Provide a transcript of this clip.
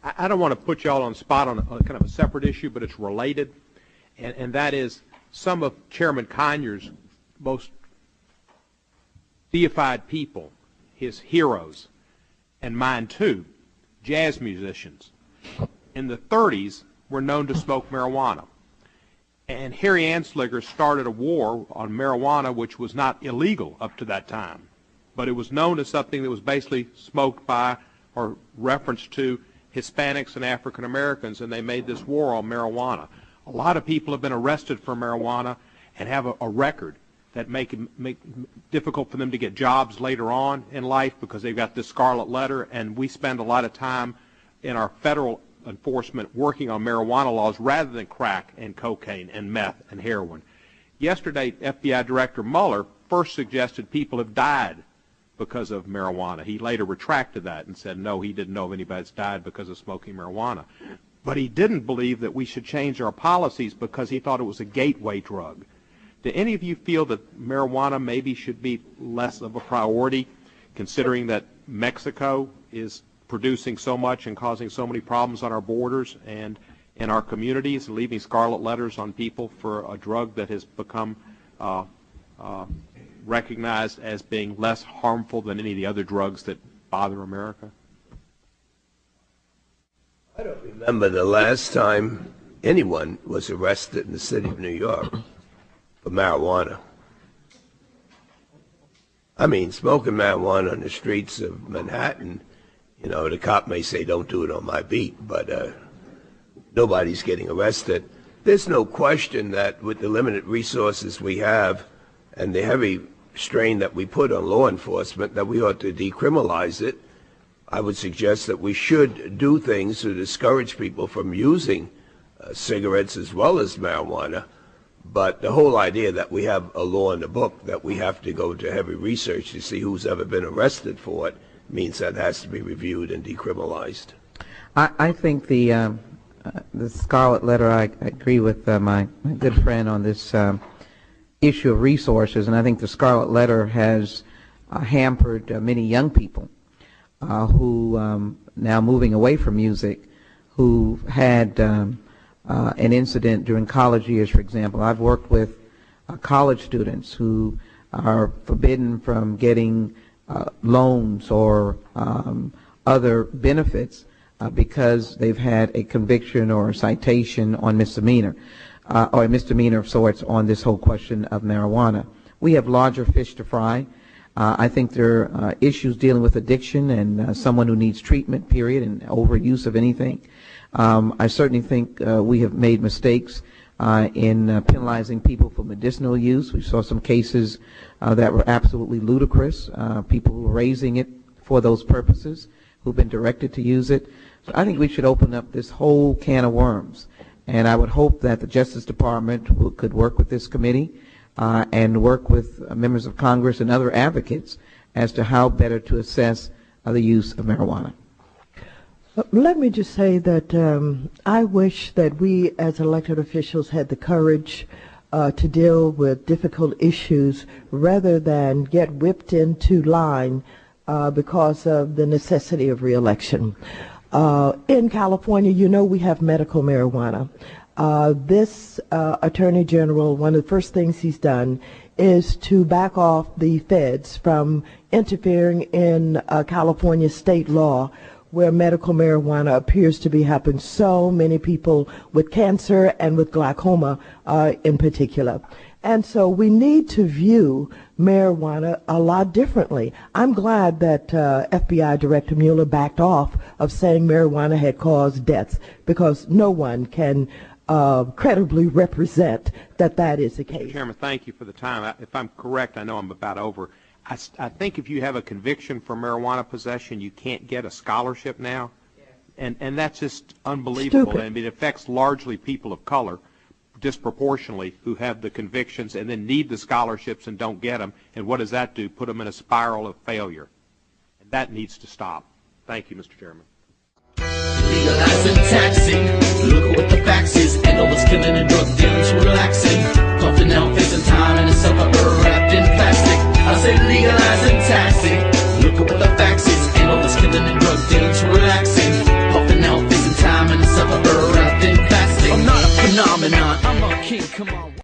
I don't want to put you all on the spot on kind of a separate issue, but it's related, and that is some of Chairman Conyers' most deified people, his heroes, and mine too, jazz musicians, in the 30s were known to smoke marijuana. And Harry Anslinger started a war on marijuana, which was not illegal up to that time, but it was known as something that was basically smoked by or referenced to Hispanics and African Americans, and they made this war on marijuana. A lot of people have been arrested for marijuana and have a record that make it difficult for them to get jobs later on in life because they've got this scarlet letter, and we spend a lot of time in our federal enforcement working on marijuana laws rather than crack and cocaine and meth and heroin. Yesterday, FBI Director Mueller first suggested people have died because of marijuana. He later retracted that and said, no, he didn't know of anybody that's died because of smoking marijuana. But he didn't believe that we should change our policies because he thought it was a gateway drug. Do any of you feel that marijuana maybe should be less of a priority, considering that Mexico is producing so much and causing so many problems on our borders and in our communities, leaving scarlet letters on people for a drug that has become recognized as being less harmful than any of the other drugs that bother America? I don't remember the last time anyone was arrested in the city of New York for marijuana. I mean, smoking marijuana on the streets of Manhattan, you know, the cop may say, don't do it on my beat, but nobody's getting arrested. There's no question that with the limited resources we have and the heavy strain that we put on law enforcement, that we ought to decriminalize it. I would suggest that we should do things to discourage people from using cigarettes as well as marijuana. But the whole idea that we have a law in the book that we have to go to heavy research to see who's ever been arrested for it means that has to be reviewed and decriminalized. I think the scarlet letter, I agree with my good friend on this issue of resources, and I think the scarlet letter has hampered many young people who now moving away from music, who had an incident during college years, for example. I've worked with college students who are forbidden from getting loans or other benefits because they've had a conviction or a citation on misdemeanor, or a misdemeanor of sorts on this whole question of marijuana. We have larger fish to fry. I think there are issues dealing with addiction and someone who needs treatment, period, and overuse of anything. I certainly think we have made mistakes in penalizing people for medicinal use. We saw some cases that were absolutely ludicrous, people who were raising it for those purposes, who've been directed to use it. So I think we should open up this whole can of worms. And I would hope that the Justice Department could work with this committee and work with members of Congress and other advocates as to how better to assess the use of marijuana. Let me just say that I wish that we as elected officials had the courage to deal with difficult issues rather than get whipped into line because of the necessity of reelection. In California, you know, we have medical marijuana. This Attorney General, one of the first things he's done is to back off the feds from interfering in California state law where medical marijuana appears to be helping so many people with cancer and with glaucoma in particular. And so we need to view marijuana a lot differently. I'm glad that FBI Director Mueller backed off of saying marijuana had caused deaths, because no one can credibly represent that that is the case. Mr. Chairman, thank you for the time. If I'm correct, I know I'm about over. I think if you have a conviction for marijuana possession, you can't get a scholarship now. Yes. And that's just unbelievable. Stupid. I mean, it affects largely people of color disproportionately who have the convictions and then need the scholarships and don't get them. And what does that do? Put them in a spiral of failure. And that needs to stop. Thank you, Mr. Chairman. Legalizing taxing, look at what the facts is. And all this killing and drug dealing's relaxing. Coughing out, facing time and it's silver wrapped in plastic. I say legalizing taxing, look at what the facts is. And all this killing and drug dealing's relaxing. Coughing out, king, come on.